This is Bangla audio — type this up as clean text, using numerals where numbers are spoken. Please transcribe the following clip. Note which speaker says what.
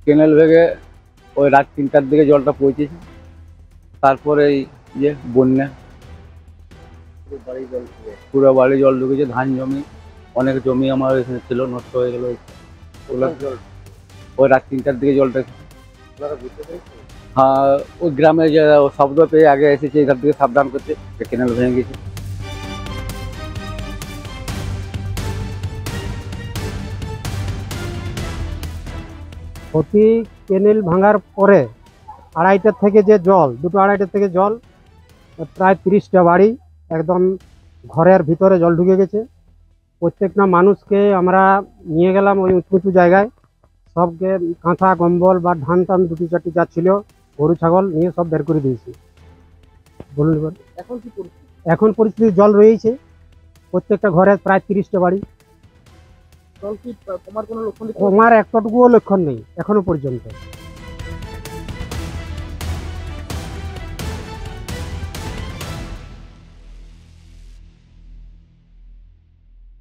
Speaker 1: কেনেল ভেঙে ওই রাত 3টার দিকে জলটা পৌঁছেছে। তারপরে এই যে বন্যা, পুরো বাড়ি জল ঢুকেছে। ধান জমি, অনেক জমি আমার এখানে ছিল, নষ্ট হয়ে গেল। ওগুলো ওই রাত 3টার দিকে জলটা। হ্যাঁ, ওই গ্রামে যে শব্দ পেয়ে আগে এসেছে এখান থেকে সাবধান করতে, যে কেনেল ভেঙে গেছে।
Speaker 2: ক্ষতি কেনেল ভাঙার পরে আড়াইটার থেকে যে জল, দুটো আড়াইটার থেকে জল, প্রায় 30টা বাড়ি একদম ঘরের ভিতরে জল ঢুকে গেছে। প্রত্যেকটা মানুষকে আমরা নিয়ে গেলাম ওই উঁচু উঁচু জায়গায়। সবকে কাঁথা কম্বল বা ধান টান দুটি চারটি যা ছিল, গরু ছাগল নিয়ে সব বের করে দিয়েছি। বলুন এবার।
Speaker 3: এখন কি পরিস্থিতি?
Speaker 2: এখন পরিস্থিতি জল রয়েছে প্রত্যেকটা ঘরে, প্রায় 30টা বাড়ি।
Speaker 3: জল কি কমার কোনো লক্ষণ?
Speaker 2: কমার একটুকুও লক্ষণ নেই এখনো পর্যন্ত।